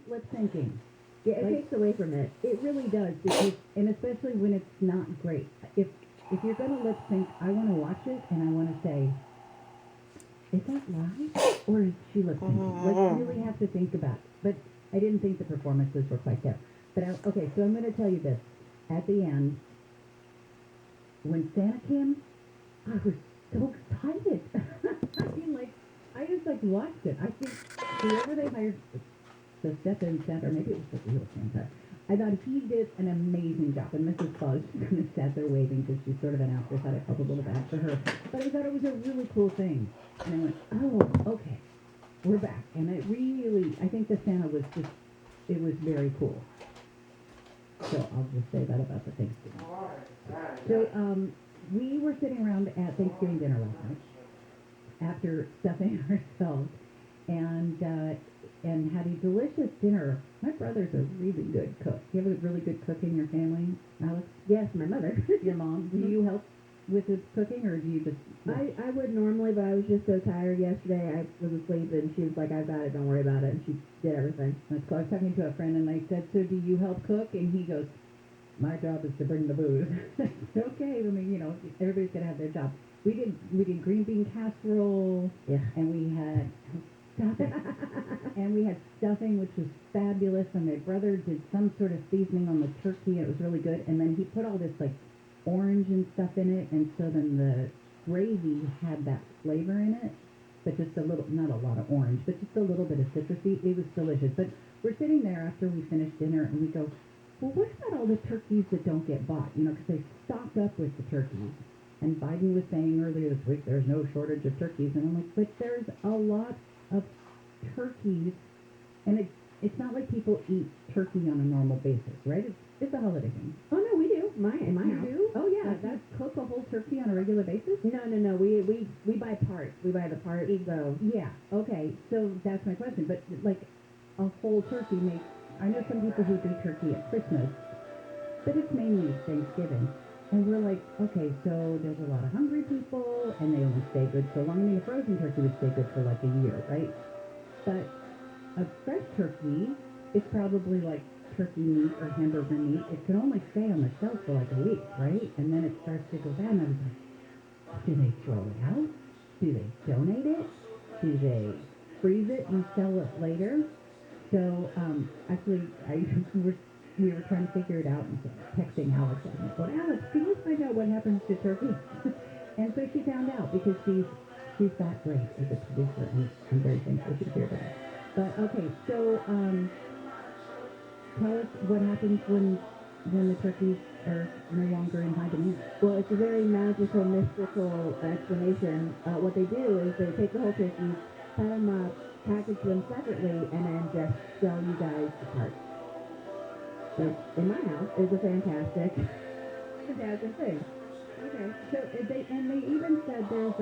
lip syncing. Yeah, it takes away from it. It really does, because, and especially when it's not great. If you're gonna lip sync, I want to watch it and I want to say, is that live or is she lip syncing? Like, you really have to think about it. But I didn't think the performances were quite there. But okay, so I'm going to tell you this. At the end, when Santa came, I was so excited. I mean, like, I just like watched it. I think whoever they hired, the step-in Santa, or maybe it was the real Santa, I thought he did an amazing job. And Mrs. Claus kind of sat there waving because she's sort of an afterthought. I felt a little bad for her. But I thought it was a really cool thing. And I went, oh, okay, we're back. And it really, I think the Santa was just, it was very cool. So I'll just say that about the Thanksgiving. So we were sitting around at Thanksgiving dinner last night after stuffing ourselves and had a delicious dinner. My brother's a really good cook. Do you have a really good cook in your family, Alex? Yes, my mother. Your mom. Do you help with the cooking, or do you just... I would normally, but I was just so tired yesterday. I was asleep, and she was like, I've got it, don't worry about it, and she did everything. That's cool. I was talking to a friend, and I said, so do you help cook? And he goes, my job is to bring the booze. Okay, I mean, you know, everybody's got to have their job. We did green bean casserole, and we had stuffing. And we had stuffing, which was fabulous, and my brother did some sort of seasoning on the turkey, and it was really good. And then he put all this, like, orange and stuff in it, and so then the gravy had that flavor in it, but just a little, not a lot of orange, but just a little bit of citrusy. It was delicious. But we're sitting there after we finished dinner, and we go, well, what about all the turkeys that don't get bought? You know, because they stocked up with the turkeys. And Biden was saying earlier this week there's no shortage of turkeys, and I'm like, but there's a lot of turkeys, and it's not like people eat turkey on a normal basis, right? It's a holiday thing. Oh no, we do. In my You house. do? Oh yeah, that's cook a whole turkey on a regular basis? No. We buy parts. We buy the parts. So Yeah. Okay. So that's my question. But like a whole turkey makes. I know some people who do turkey at Christmas, but it's mainly Thanksgiving. And we're like, okay, so there's a lot of hungry people, and they only stay good so long. I mean, a frozen turkey would stay good for like a year, right? But a fresh turkey is probably like turkey meat or hamburger meat. It can only stay on the shelf for like a week, right? And then it starts to go bad. And I was like, do they throw it out? Do they donate it? Do they freeze it and sell it later? So actually, we were trying to figure it out and texting Alex. And I said, Alex, can you find out what happens to turkey? And so she found out, because she's that great as a producer, and I'm very thankful she's here today. But okay, so tell us what happens when the turkeys are no longer in high demand. Well, it's a very magical, mystical explanation. What they do is they take the whole turkeys, cut them up, package them separately, and then just sell you guys the parts. So in my house, it's a fantastic thing. Okay, so they even said there's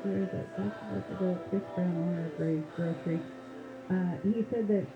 where is it? That's the Chris Brown owner of Graves Grocery. He said that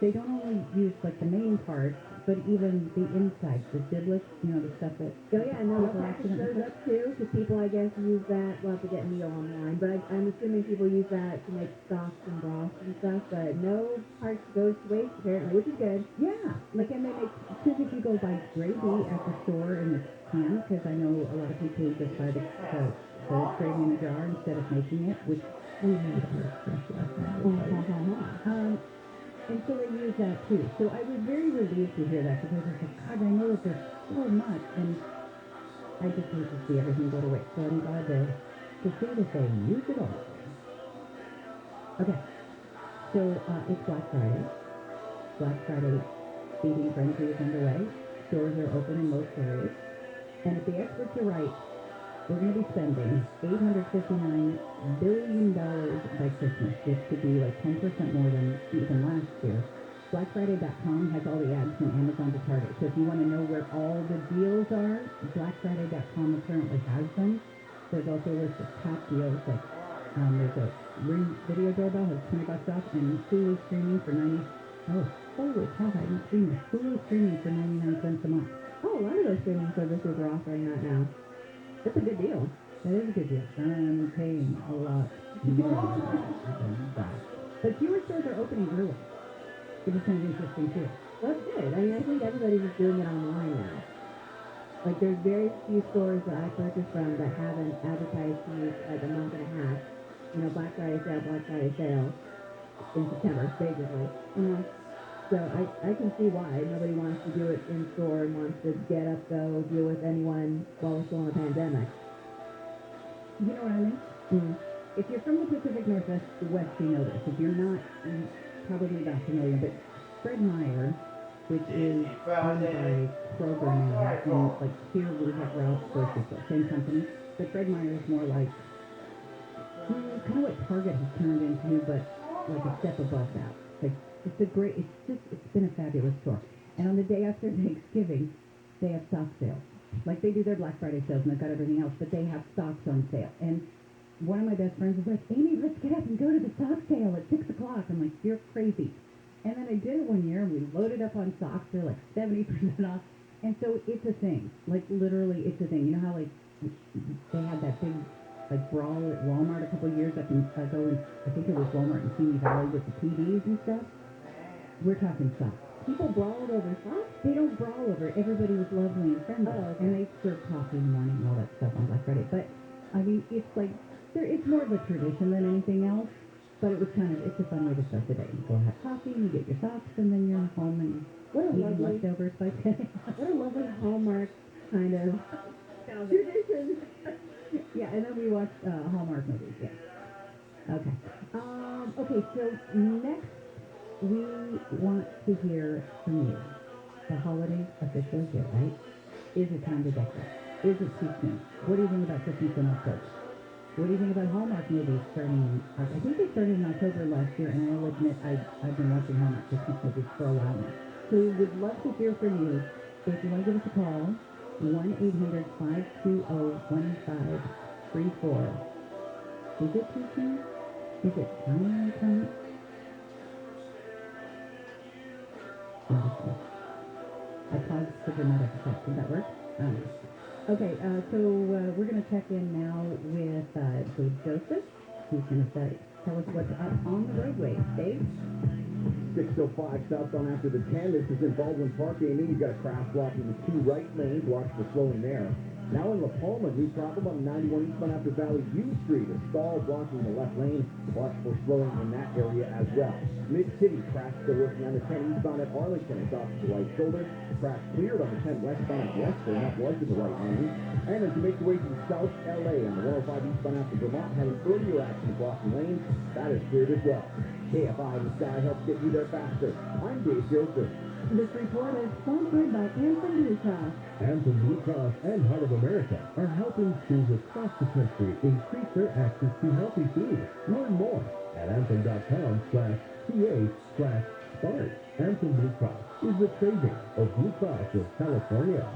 they don't only use like the main parts, but even the inside, the giblets, you know, the stuff that... Oh yeah, no, the package goes up too, because people, I guess, use that. We'll have to get Neil online, but I'm assuming people use that to make stocks and broths and stuff, but no parts goes to waste, apparently, which is good. Yeah, like, and they make... Because if you go buy gravy at the store in the can, because I know a lot of people just buy the gravy in a jar instead of making it, which we made our fresh last night. And so they use that too. So I was very relieved to hear that, because I was like, God, I know that there's so much, and I just hate to see everything go to waste. So I'm glad to see that they use it all. Okay, so it's Black Friday. Black Friday feeding frenzy is underway. Stores are open in most areas. And if the experts are right, we're going to be spending $859 billion by Christmas, which could be like 10% more than even last year. BlackFriday.com has all the ads from Amazon to Target. So if you want to know where all the deals are, BlackFriday.com currently has them. There's also a list of top deals, like there's a Ring video doorbell has $20 off, and Hulu streaming for holy cow, I haven't seen this. Hulu streaming for 99 cents a month. Oh, a lot of those streaming services are offering that now. That's a good deal. That is a good deal. I'm paying a lot more than that. But fewer stores are opening early, which is kind of interesting too. That's good. I mean, I think everybody's just doing it online now. Like, there's very few stores that I purchase from that haven't advertised to me like a month and a half. You know, Black Friday sale in September, basically. Mm-hmm. So I can see why nobody wants to do it in store and wants to get up, go, deal with anyone while we're still in a pandemic. You know what I mean? Mm. If you're from the Pacific Northwest, West, you know this. If you're not, you're probably not familiar, but Fred Meyer, which is owned by Kroger now, and like here we have Ralph's grocery store, same company, but Fred Meyer is more like kind of what Target has turned into, but like a step above that. Like it's been a fabulous store. And on the day after Thanksgiving, they have stock sales. Like they do their Black Friday sales and they've got everything else, but they have stocks on sale. And one of my best friends was like, Amy, let's get up and go to the stock sale at 6 o'clock. I'm like, you're crazy. And then I did it one year and we loaded up on stocks. They're like 70% off. And so it's a thing. Like literally it's a thing. You know how like they had that big like brawl at Walmart a couple of years up in I think it was Walmart in Simi Valley with the TVs and stuff. We're talking stocks. People brawled over socks? They don't brawl over it. Everybody was lovely and friendly. Oh, okay. And they serve coffee in the morning and all that stuff on Black Friday. But I mean, it's like it's more of a tradition than anything else. But it's a fun way to start the day. You go have coffee, you get your socks, and then you're home and eating leftovers by 10. What a lovely Hallmark kind of tradition. Yeah, and then we watch Hallmark movies. Yeah. Okay. Okay. So next, we want to hear from you. The holidays officially here, right? Is it time to decorate? Is it too soon? What do you think about Christmas in October? What do you think about Hallmark movies starting? I think they started in October last year, and I'll admit I've been watching Hallmark Christmas movies for a while now. So we would love to hear from you. If you want to give us a call, 1-800-520-1534. Is it too soon? Is it time? I paused for dramatic effect. Did that work? Okay, so we're going to check in now with Dave Joseph, who's going to tell us what's up on the roadway. Dave? 605 southbound after the 10. This is in Baldwin Park, Amy. You've got a crash blocking the 2 right lanes. Watch for slowing there. Now in La Palma, new problem on 91 eastbound after Valley View Street. A stall blocking the left lane. Watch for slowing in that area as well. Mid-City, crash still working on the 10 eastbound at Arlington. It's off to the right shoulder. Crash cleared on the 10 westbound at Western. That was in the right lane. And as you make your way to South LA on the 105 eastbound after Vermont, having earlier action blocking lanes, that is cleared as well. KFI in the Sky helps get you there faster. I'm Dave Joseph. This report is sponsored by Anthem Blue Cross. Anthem Blue Cross and Heart of America are helping schools across the country increase their access to healthy food. Learn more at anthem.com/TA/SPART. Anthem Blue Cross is the trade name of Blue Cross of California.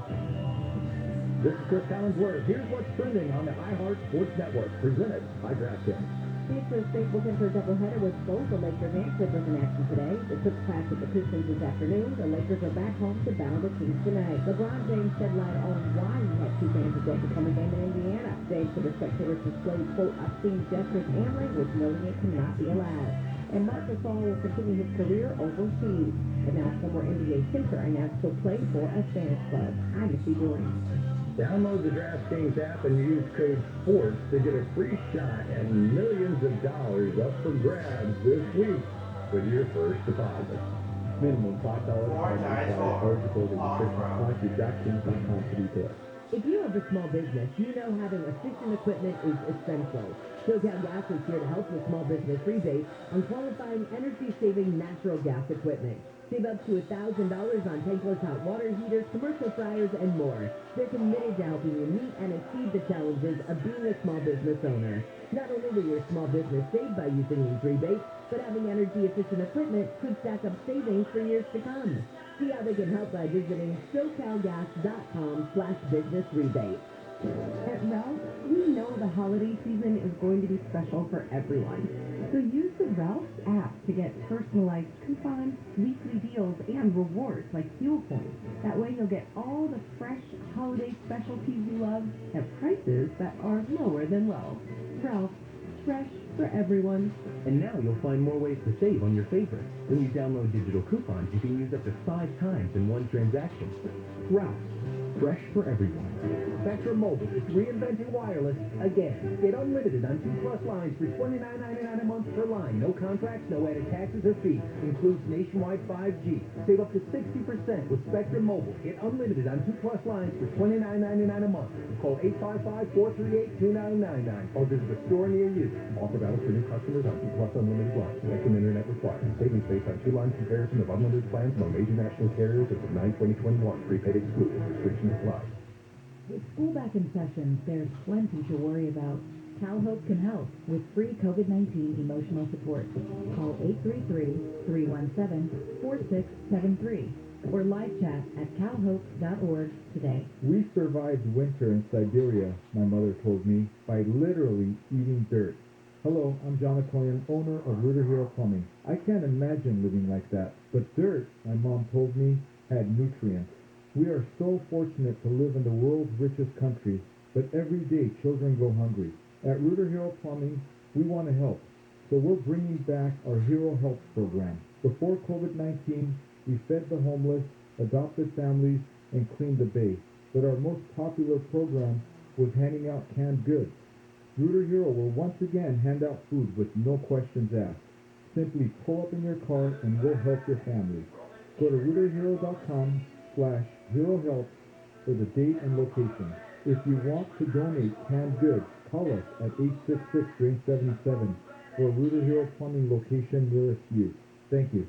This is Chris Collinsworth. Here's what's trending on the iHeart Sports Network, presented by DraftKings. Pacers State looking for a doubleheader with both the Lakers and Clippers in action today. The Clips clash with the Pistons this afternoon. The Lakers are back home to battle the Kings tonight. LeBron James shed light on why he had 2 fans ejected from a game in Indiana. James said the spectators displayed, quote, obscene gestures and language, noting it cannot be allowed. And Marc Gasol will continue his career overseas. And now former NBA center announced he'll play for a Spanish club. I'm Missy Jordan. Download the DraftKings app and use code SPORTS to get a free shot and millions of dollars up for grabs this week with your first deposit. Minimum $5 eligibility restrictions. DraftKings.com for details. If you have a small business, you know having efficient equipment is essential. SoCal Gas is here to help with small business rebates on qualifying energy-saving natural gas equipment. Save up to $1,000 on tankless hot water heaters, commercial fryers, and more. They're committed to helping you meet and exceed the challenges of being a small business owner. Not only will your small business save by using these rebates, but having energy-efficient equipment could stack up savings for years to come. See how they can help by visiting SoCalGas.com/business-rebate. At Ralph's, we know the holiday season is going to be special for everyone. So use the Ralph's app to get personalized coupons, weekly deals, and rewards like fuel points. That way you'll get all the fresh holiday specialties you love at prices that are lower than low. Ralph's, fresh, for everyone. And now you'll find more ways to save on your favorites. When you download digital coupons, you can use up to 5 times in one transaction. Ralph's, fresh for everyone. Spectrum Mobile is reinventing wireless again. Get unlimited on 2+ lines for $29.99 a month per line. No contracts, no added taxes or fees. Includes nationwide 5G. Save up to 60% with Spectrum Mobile. Get unlimited on 2+ lines for $29.99 a month. Call 855-438-2999 or visit a store near you. Offer valid for new customers on 2+ unlimited lines. Spectrum Internet required. Savings based on 2-line comparison of unlimited plans among major national carriers as of 9/2021. Prepaid excluded. Restrictions apply. With school back in session, there's plenty to worry about. CalHope can help with free COVID-19 emotional support. Call 833-317-4673 or live chat at calhope.org today. We survived winter in Siberia, my mother told me, by literally eating dirt. Hello, I'm John Akoyan, owner of Rooter Hero Plumbing. I can't imagine living like that, but dirt, my mom told me, had nutrients. We are so fortunate to live in the world's richest country, but every day children go hungry. At Rooter Hero Plumbing, we want to help, so we're bringing back our Hero Help program. Before COVID-19, we fed the homeless, adopted families, and cleaned the bay. But our most popular program was handing out canned goods. Rooter Hero will once again hand out food with no questions asked. Simply pull up in your car and we'll help your family. Go to rooterhero.com/HeroHelp for the date and location. If you want to donate canned goods, call us at 866-DRAIN-77 for a Rooter Hero Plumbing location nearest you. Thank you.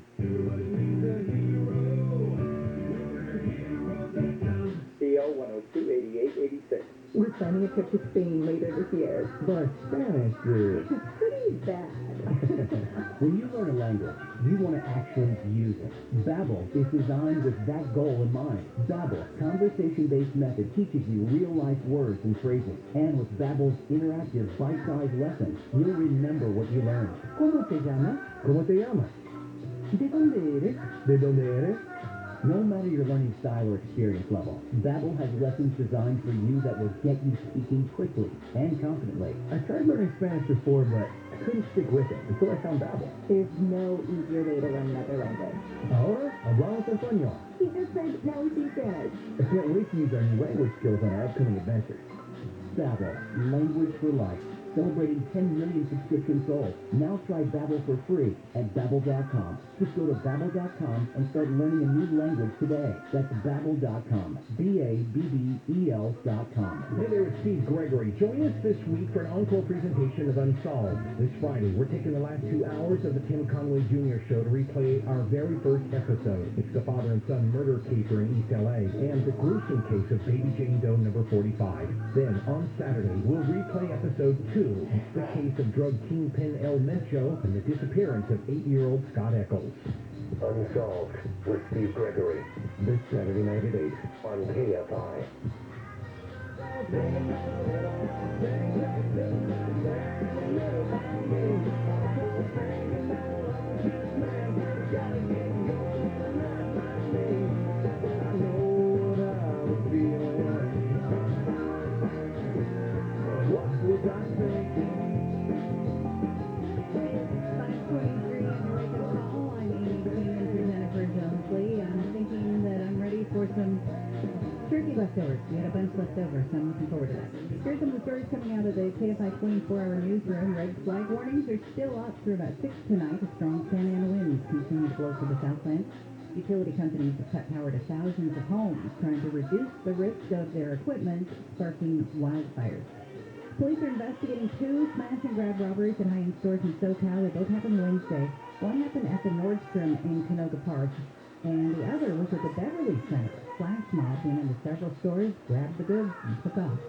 CO 102-8886. We're planning a trip to Spain later this year. But Spanish is... Pretty bad. When you learn a language, you want to actually use it. Babbel is designed with that goal in mind. Babbel's conversation-based method teaches you real-life words and phrases. And with Babbel's interactive bite-sized lessons, you'll remember what you learned. ¿Cómo te llamas? ¿Cómo te llamas? ¿De dónde eres? ¿De dónde eres? No matter your learning style or experience level, Babbel has lessons designed for you that will get you speaking quickly and confidently. I tried learning Spanish before, but I couldn't stick with it until I found Babbel. There's no easier way to learn another language. Ahora hablamos español. He just said, now we speak Spanish. I can't wait to use our new language skills on our upcoming adventures. Babbel, language for life. Celebrating 10 million subscriptions sold. Now try Babbel for free at Babbel.com. Just go to Babbel.com and start learning a new language today. That's Babbel.com. Babbel.com. Hey there, it's Steve Gregory. Join us this week for an encore presentation of Unsolved. This Friday, we're taking the last 2 hours of the Tim Conway Jr. show to replay our very first episode. It's the father and son murder caper in East LA and the gruesome case of Baby Jane Doe number 45. Then, on Saturday, we'll replay episode 2. It's the case of drug kingpin El Mencho and the disappearance of 8-year-old Scott Eccles. Unsolved with Steve Gregory. This Saturday night at 8 on KFI. Leftovers. We had a bunch left over, so I'm looking forward to that. Here's some of the stories coming out of the KFI 24-hour newsroom. Red flag warnings are still up through about 6 tonight. A strong Santa Ana winds continue to blow through the Southland. Utility companies have cut power to thousands of homes, trying to reduce the risk of their equipment sparking wildfires. Police are investigating 2 smash-and-grab robberies at high-end stores in SoCal. They both happened Wednesday. One happened at the Nordstrom in Canoga Park, and the other was at the Beverly Center. Flash mob went into several stores, grabbed the goods, and took off.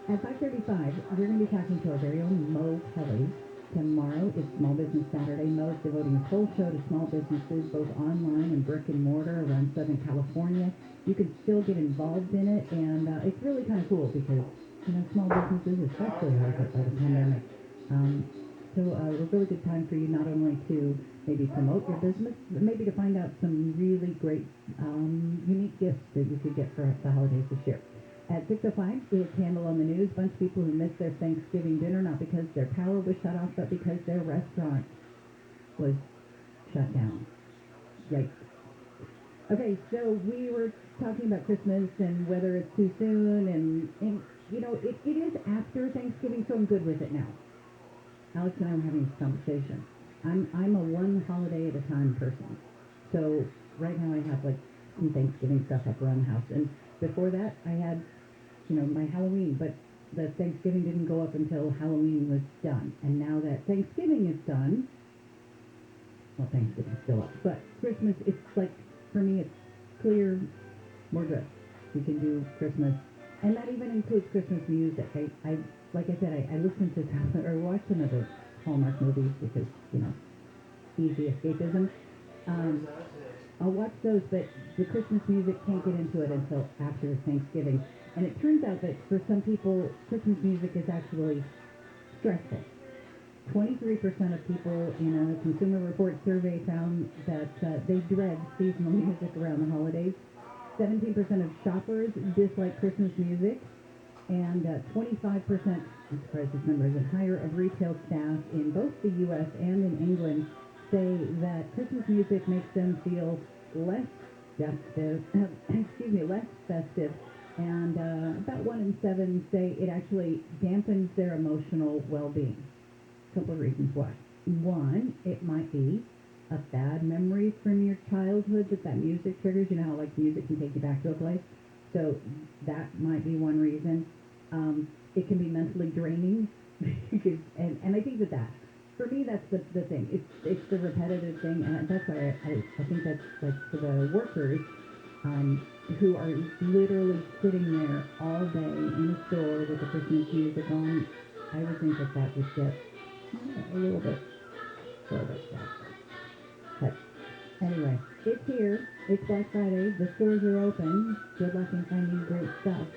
At 5:35, we're going to be talking to our very own Mo Kelly. Tomorrow is Small Business Saturday. Mo is devoting a whole show to small businesses, both online and brick and mortar around Southern California. You can still get involved in it, and it's really kind of cool because, you know, small businesses, especially hard hit by the pandemic. So a really good time for you not only to maybe promote your business, but maybe to find out some really great, unique gifts that you could get for the holidays this year. At 6:05, it's Handle on the News. A bunch of people who missed their Thanksgiving dinner, not because their power was shut off, but because their restaurant was shut down. Yikes. Okay, so we were talking about Christmas and whether it's too soon, and you know, it is after Thanksgiving, so I'm good with it now. Alex and I were having this conversation. I'm a one holiday at a time person. So right now I have like some Thanksgiving stuff up around the house. And before that I had, you know, my Halloween, but the Thanksgiving didn't go up until Halloween was done. And now that Thanksgiving is done, well, Thanksgiving's still up, but Christmas, it's like, for me, it's clear, we're good. We can do Christmas. And that even includes Christmas music. I like I said, I listened to some, or watched some of the Hallmark movies because, you know, easy escapism. I'll watch those, but the Christmas music can't get into it until after Thanksgiving. And it turns out that for some people, Christmas music is actually stressful. 23% of people in a Consumer Report survey found that they dread seasonal music around the holidays. 17% of shoppers dislike Christmas music, and 25%, I'm surprised this number isn't higher, of retail staff in both the U.S. and in England say that Christmas music makes them feel less festive, less festive, and about 1 in 7 say it actually dampens their emotional well-being. A couple of reasons why. One, it might be a bad memory from your childhood that music triggers. You know how like music can take you back to a place? So that might be one reason. It can be mentally draining. and I think that for me, that's the thing. It's the repetitive thing, and that's why I think that's like for the workers who are literally sitting there all day in a store with the Christmas music on. I would think that would get a little bit stressful. But anyway, it's here. It's Black Friday. The stores are open. Good luck in finding great stuff.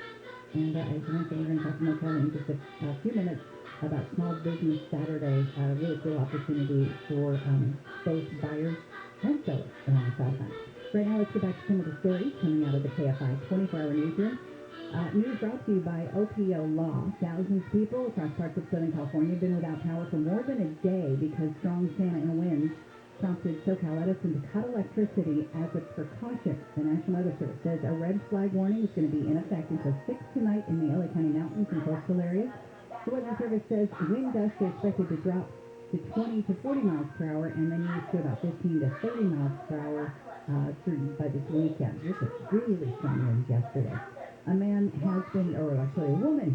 And as I mentioned, we're going to talk to Markel in just a few minutes about Small Business Saturday, a really cool opportunity for both buyers and sellers around the Southland. Right now, let's get back to some of the stories coming out of the KFI 24-hour newsroom. News brought to you by OPO Law. Thousands of people across parts of Southern California have been without power for more than a day because strong Santa Ana winds prompted SoCal Edison to cut electricity as a precaution. The National Weather Service says a red flag warning is going to be in effect until 6 tonight in the LA County mountains and coastal areas. The Weather Service says wind gusts are expected to drop to 20 to 40 miles per hour and then ease to about 15 to 30 miles per hour by this weekend. This is really strong winds yesterday. A woman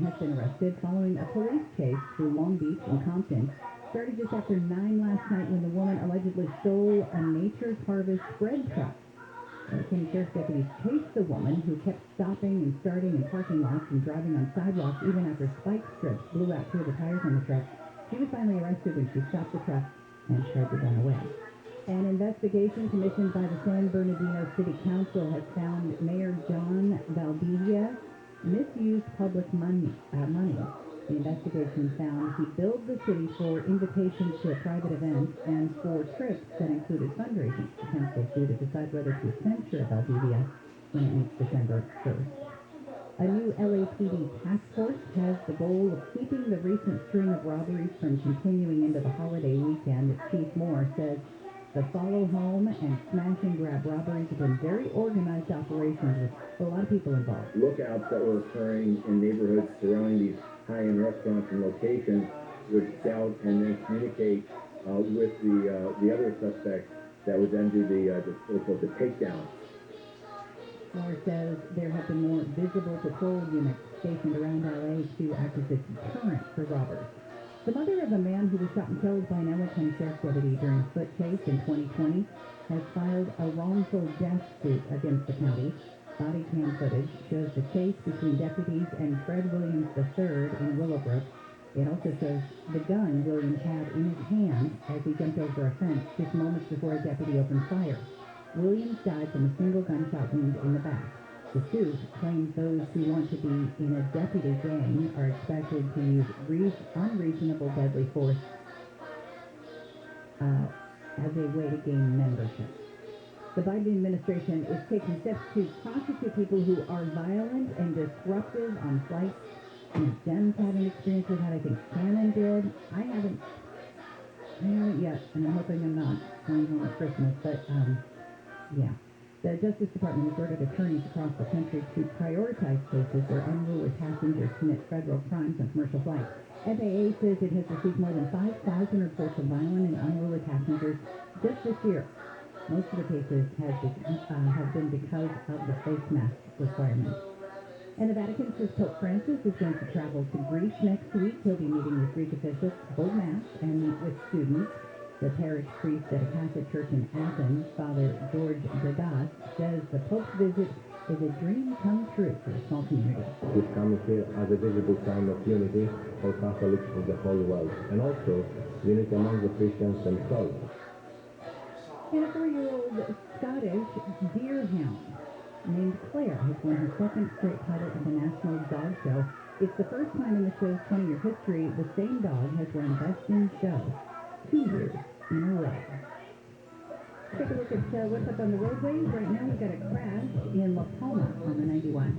has been arrested following a police chase through Long Beach and Compton. Started just after 9 last night when the woman allegedly stole a Nature's Harvest bread truck. County Sheriff's deputies chased the woman, who kept stopping and starting in parking lots and driving on sidewalks even after spike strips blew out 2 of the tires on the truck. She was finally arrested when she stopped the truck and tried to run away. An investigation commissioned by the San Bernardino City Council has found Mayor John Valdivia misused public money. The investigation found he billed the city for invitations to a private event and for trips that included fundraising. The council is due to decide whether to censure Valdivia when it meets December 1st. A new LAPD task force has the goal of keeping the recent string of robberies from continuing into the holiday weekend. Chief Moore says the follow home and smash and grab robberies have been very organized operations with a lot of people involved. Lookouts that were occurring in neighborhoods surrounding these high-end restaurants and locations would scout and then communicate with the other suspects that would then do the takedown. Moore says there have been more visible patrol units stationed around LA to act as a deterrent for robbers. The mother of a man who was shot and killed by an LA County Sheriff's deputy during a foot chase in 2020 has filed a wrongful death suit against the county. Body cam footage shows the chase between deputies and Fred Williams III in Willowbrook. It also shows the gun Williams had in his hand as he jumped over a fence just moments before a deputy opened fire. Williams died from a single gunshot wound in the back. The suit claims those who want to be in a deputy gang are expected to use unreasonable deadly force as a way to gain membership. The Biden administration is taking steps to prosecute people who are violent and disruptive on flights. And Jen's had an experience with that. I think Shannon did. I haven't yet, and I'm hoping I'm not going home at Christmas. But yeah. The Justice Department has ordered attorneys across the country to prioritize cases where unruly passengers commit federal crimes on commercial flights. FAA says it has received more than 5,000 reports of violent and unruly passengers just this year. Most of the cases have been because of the face mask requirement. And the Vatican says Pope Francis is going to travel to Greece next week. He'll be meeting with Greek officials, hold mass, and meet with students. The parish priest at a Catholic church in Athens, Father George Degas, says the Pope's visit is a dream come true for the small community. He's coming here as a visible sign of unity for Catholics in the whole world, and also unity among the Christians themselves. And a 4-year-old Scottish deerhound named Claire has won her second straight title of the National Dog Show. It's the first time in the show's 20-year history the same dog has won Best in Show 2 years in a row. Take a look at what's up on the roadways. Right now we've got a crash in La Palma on the 91.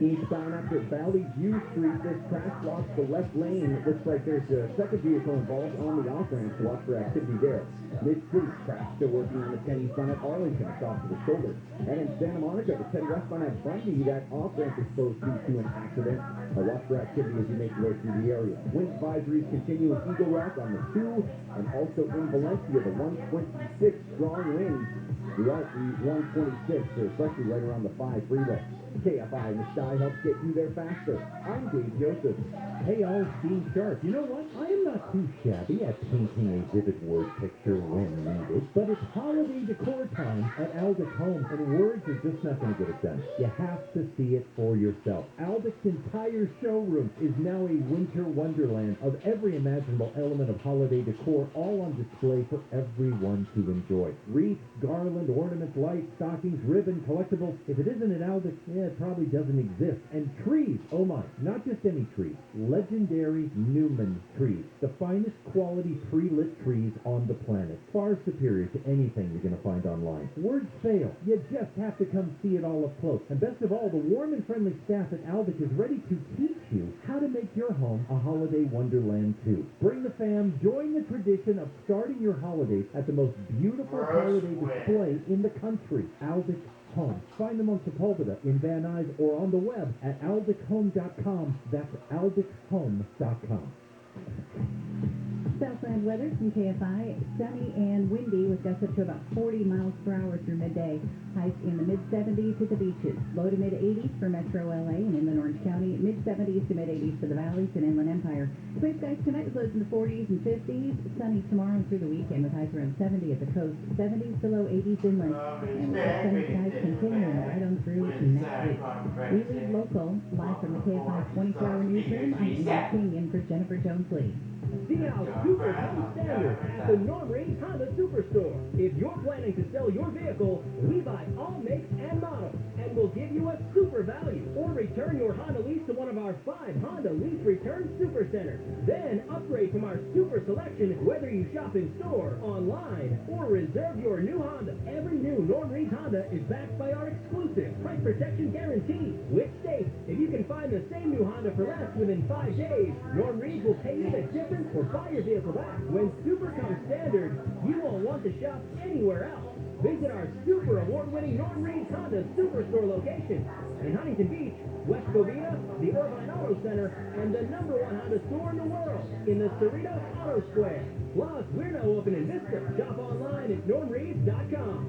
Eastbound after Valley View Street, this crash blocks the left lane. It looks like there's a second vehicle involved on the off-ramp, so watch for activity there. Mid-city crash still working on the 10 eastbound at Arlington, it's off to the shoulder. And in Santa Monica, the 10 westbound at Bundy, that off-ramp is exposed due to an accident. Watch for activity as you make your way through the area. Wind advisories continue in Eagle Rock on the 2, and also in Valencia, the 126 strong winds throughout the 126, especially right around the 5 freeway. KFI in the sky helps get you there faster. I'm Dave Joseph. Hey all, Steve Sharp. You know what? I am not too shabby at painting a vivid word picture when needed, but it's holiday decor time at Aldich Home, and words are just not going to get it done. You have to see it for yourself. Aldich's entire showroom is now a winter wonderland of every imaginable element of holiday decor, all on display for everyone to enjoy. Wreath, garland, ornaments, lights, stockings, ribbon, collectibles. If it isn't at Aldich, it probably doesn't exist. And trees, oh my, not just any trees. Legendary Newman trees. The finest quality pre-lit trees on the planet. Far superior to anything you're going to find online. Words fail. You just have to come see it all up close. And best of all, the warm and friendly staff at Aldich is ready to teach you how to make your home a holiday wonderland too. Bring the fam, join the tradition of starting your holidays at the most beautiful holiday display in the country. Aldich Home. Find them on Sepulveda, in Van Nuys, or on the web at aldichhome.com. That's aldichhome.com. Southland weather from KFI, sunny and windy with gusts up to about 40 miles per hour through midday. Highs in the mid-70s at the beaches. Low to mid-80s for Metro LA and inland Orange County. Mid-70s to mid-80s for the valleys and Inland Empire. Clear skies tonight with lows in the 40s and 50s. Sunny tomorrow and through the weekend with highs around 70 at the coast. 70s to low 80s inland. And with sunny skies continuing right on through next week. We lead local, live from the KFI 24-hour newsroom. I'm Amy King in for Jennifer Jones-Lee. See how super comes standard at the Norm Reed Honda Superstore. If you're planning to sell your vehicle, we buy all makes and models, and we'll give you a super value. Or return your Honda lease to one of our 5 Honda Lease Return Super Centers. Then upgrade from our super selection, whether you shop in store, online, or reserve your new Honda. Every new Norm Reed Honda is backed by our exclusive price protection guarantee, which states if you can find the same new Honda for less within 5 days, Norm Reed will pay you the difference or buy your vehicle back. When super comes standard, you won't want to shop anywhere else. Visit our super award-winning Norm Reed Honda Superstore location in Huntington Beach, West Covina, the Irvine Auto Center, and the #1 Honda store in the world in the Cerritos Auto Square. Plus, we're now open in Vista. Shop online at normreeds.com.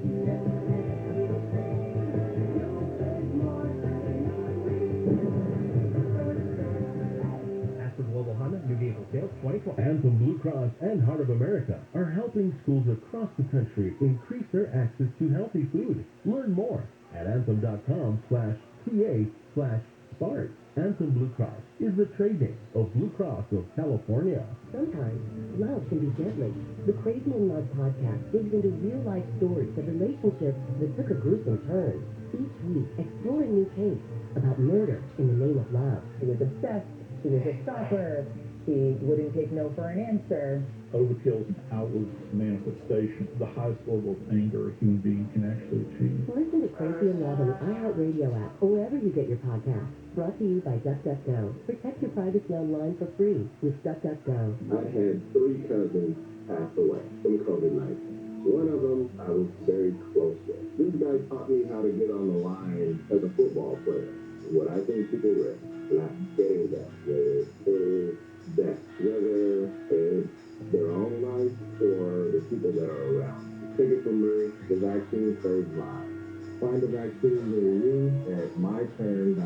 Global Honda New Vehicle Sales 2020. Anthem Blue Cross and Heart of America are helping schools across the country increase their access to healthy food. Learn more at anthem.com/ca/SPART. Anthem Blue Cross is the trade name of Blue Cross of California. Sometimes love can be deadly. The Crazy in Love podcast digs into real-life stories of relationships that took a gruesome turn. Each week, explore a new case about murder in the name of love. He was obsessed. She was a stalker. He wouldn't take no for an answer. Overkill is an outward manifestation of the highest level of anger a human being can actually achieve. Listen to Kfi Am on the iHeartRadio app or wherever you get your podcasts. Brought to you by DuckDuckGo. Protect your privacy online for free with DuckDuckGo. I had 3 cousins pass away from COVID-19. One of them I was very close with. This guy taught me how to get on the line as a football player. What I think people risk, not getting that, whether it's death, whether it's their own life or the people that are around. Take it from me, the vaccine saves lives. Find a vaccine near you at myturn.ca.gov.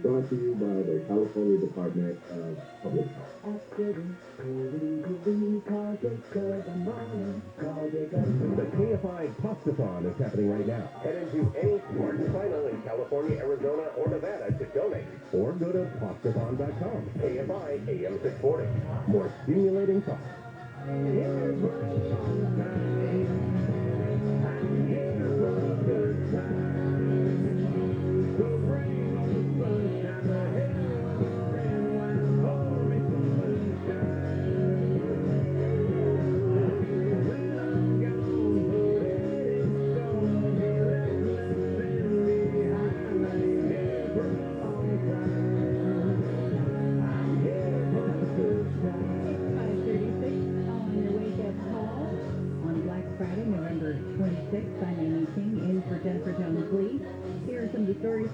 Brought to you by the California Department of Public Health. The KFI Postathon is happening right now. Head into any smart final in California, Arizona, or Nevada to donate. Or go to postathon.com. KFI AM 640. More stimulating talk.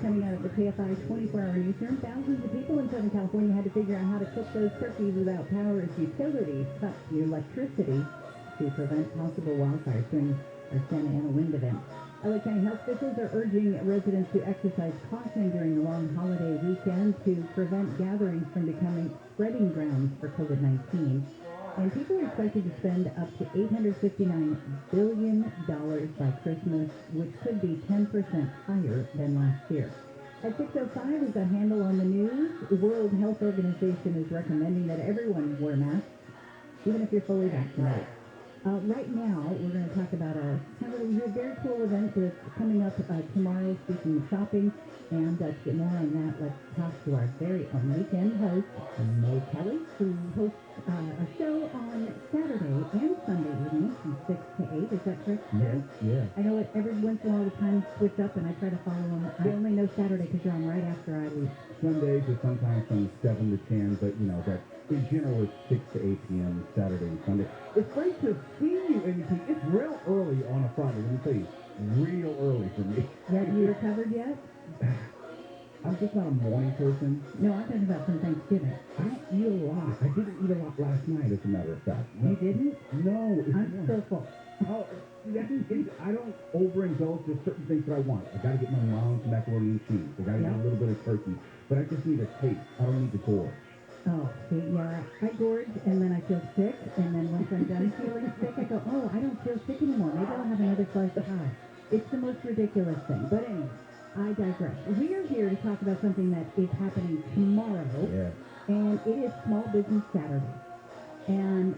Coming out of the KFI 24-hour newsroom, thousands of people in Southern California had to figure out how to cook those turkeys without power as utilities cut the electricity to prevent possible wildfires during our Santa Ana wind event. LA County health officials are urging residents to exercise caution during the long holiday weekend to prevent gatherings from becoming spreading grounds for COVID-19. And people are expected to spend up to $859 billion by Christmas, which could be 10% higher than last year. At 6:05 is a handle on the news. The World Health Organization is recommending that everyone wear masks, even if you're fully vaccinated. Right now, we're going to talk about a very cool event that's coming up tomorrow, speaking of shopping. And to get more on that, let's talk to our very own weekend host, Mo Kelly, who hosts a show on Saturday and Sunday evening from 6 to 8. Is that correct? Yes, yeah. I know it every once in a while the times switch up, and I try to follow them. I only know Saturday because you're on right after I leave. Sundays are sometimes from 7 to 10, but that in general it's 6 to 8 p.m. Saturday and Sunday. It's great to see you, and it's real early on a Friday. Let me tell you, real early for me. Have you recovered yet? I'm just not a morning person. No, I'm talking about from Thanksgiving. I don't eat a lot. I didn't eat a lot last night, as a matter of fact. You didn't? No. I'm still full. Oh, I don't overindulge in certain things that I want. I got to get my mom's macaroni and cheese. I got to get a little bit of turkey. But I just need a taste. I don't need the gorge. Oh, see, yeah, I gorge, and then I feel sick, and then once I'm done feeling sick, I go, oh, I don't feel sick anymore. Maybe I'll have another slice of pie. It's the most ridiculous thing. But anyway, I digress. We are here to talk about something that is happening tomorrow, and it is Small Business Saturday. And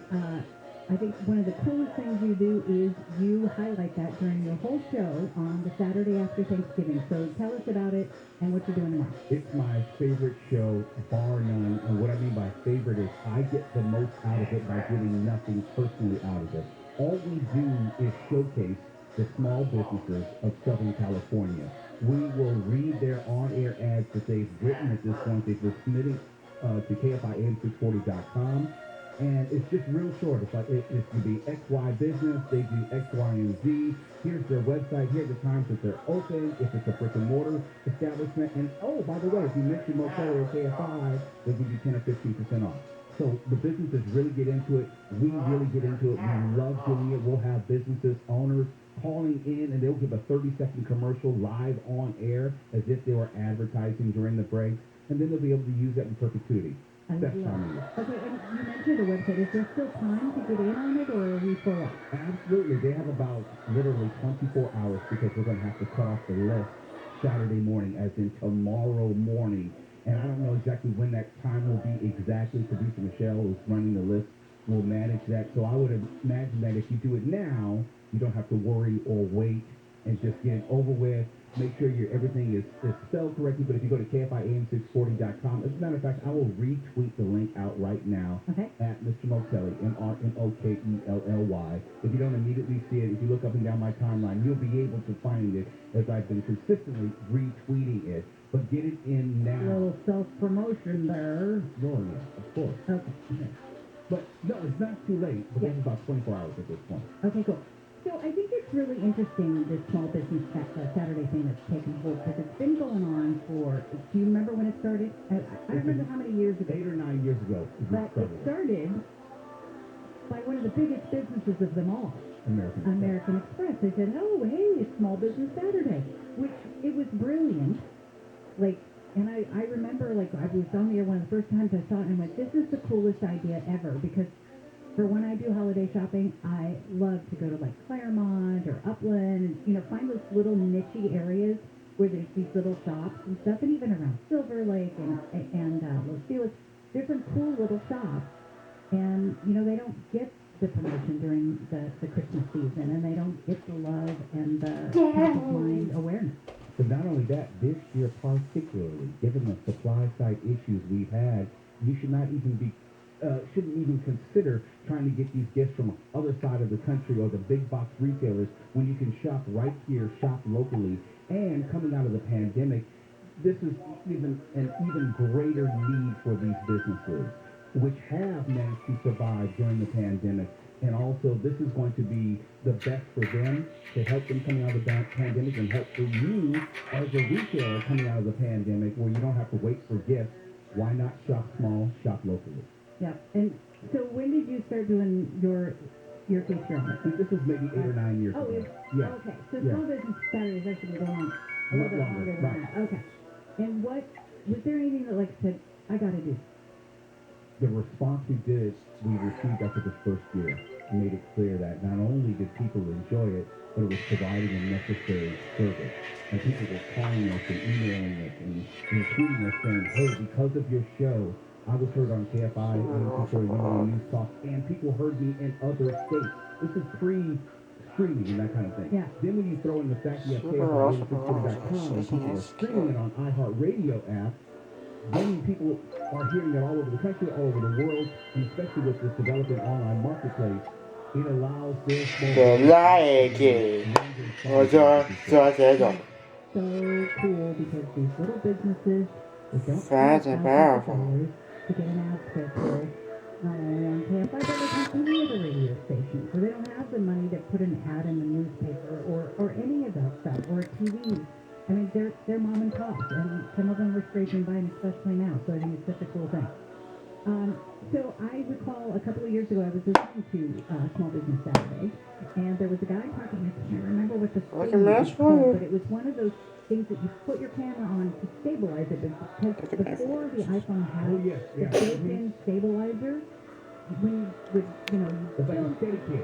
I think one of the coolest things you do is you highlight that during your whole show on the Saturday after Thanksgiving. So tell us about it and what you're doing tomorrow. It's my favorite show, bar none. And what I mean by favorite is I get the most out of it by getting nothing personally out of it. All we do is showcase the small businesses of Southern California. We will read their on-air ads that they've written at this point. They've been submitting to KFIAM640.com. And it's just real short. It's like it can be XY business. They do X, Y, and Z. Here's their website. Here are the times that they're open. If it's a brick and mortar establishment. And oh, by the way, if you mention Motel or KFI, they'll give you 10 or 15% off. So the businesses really get into it. We really get into it. We love doing it. We'll have businesses, owners calling in, and they'll give a 30-second commercial live on air as if they were advertising during the break. And then they'll be able to use that in perpetuity. Best time of year. Okay, and you mentioned a website. Is there still time to get in on it, or are we full up? Absolutely. They have about literally 24 hours because we're going to have to cut off the list Saturday morning, as in tomorrow morning. And I don't know exactly when that time will be exactly. Producer Michelle, who's running the list, will manage that. So I would imagine that if you do it now, you don't have to worry or wait and just get it over with. Make sure everything is spelled correctly. But if you go to KFIAM640.com, as a matter of fact, I will retweet the link out right now at Mr. Mokelly, MrMokelly. If you don't immediately see it, if you look up and down my timeline, you'll be able to find it as I've been consistently retweeting it. But get it in now. A little self-promotion there. Oh, yeah, of course. Okay. But no, it's not too late. But this is about 24 hours at this point. Okay, cool. So I think it's really interesting, this small business Saturday thing that's taken hold, because it's been going on for, do you remember when it started? I don't remember how many years ago. 8 or 9 years ago. But it started by one of the biggest businesses of them all, American Express. They said, oh, hey, it's Small Business Saturday, which it was brilliant. Like, and I remember, like, I was on the air one of the first times I saw it, and I went, this is the coolest idea ever, because for when I do holiday shopping, I love to go to like Claremont or Upland and, find those little niche areas where there's these little shops and stuff, and even around Silver Lake and Los Feliz, different cool little shops. And, they don't get the promotion during the Christmas season, and they don't get the love and the top of mind awareness. But not only that, this year particularly, given the supply side issues we've had, you should not even shouldn't even consider trying to get these gifts from the other side of the country or the big box retailers when you can shop right here, shop locally. And coming out of the pandemic, this is an even greater need for these businesses, which have managed to survive during the pandemic. And also, this is going to be the best for them to help them coming out of the pandemic, and help for you as a retailer coming out of the pandemic, where you don't have to wait for gifts. Why not shop small, shop locally? Yeah, and so when did you start doing your feature on it? This was maybe 8 or 9 years ago. Yeah. Okay, so Small Business Saturday has actually been going on a little bit longer than that. Okay. And was there anything that said, I gotta do? The response we received after the first year made it clear that not only did people enjoy it, but it was providing a necessary service. And people were calling us and emailing us and tweeting us saying, hey, because of your show, I was heard on KFI, AM640, News Talk, and people heard me in other states. This is pre-streaming and that kind of thing. Yeah. Then when you throw in the fact you have KFI, and people are streaming it on iHeartRadio app, then people are hearing it all over the country, all over the world, and especially with this developing online marketplace, it allows their So cool, because these little businesses, they don't have $1,000 to get an ad schedule, not only on KFI, but like on any other radio station. So they don't have the money to put an ad in the newspaper or any of that stuff, or TV. I mean, they're mom and pops, and some of them are scraping by, and especially now. So I think it's such a cool thing. So I recall a couple of years ago, I was listening to Small Business Saturday, and there was a guy talking, I can't remember what the thing was called, but it was one of those things that you put your camera on to stabilize it, because before the iPhone had the built-in stabilizer, when you would, it's like a steady cam.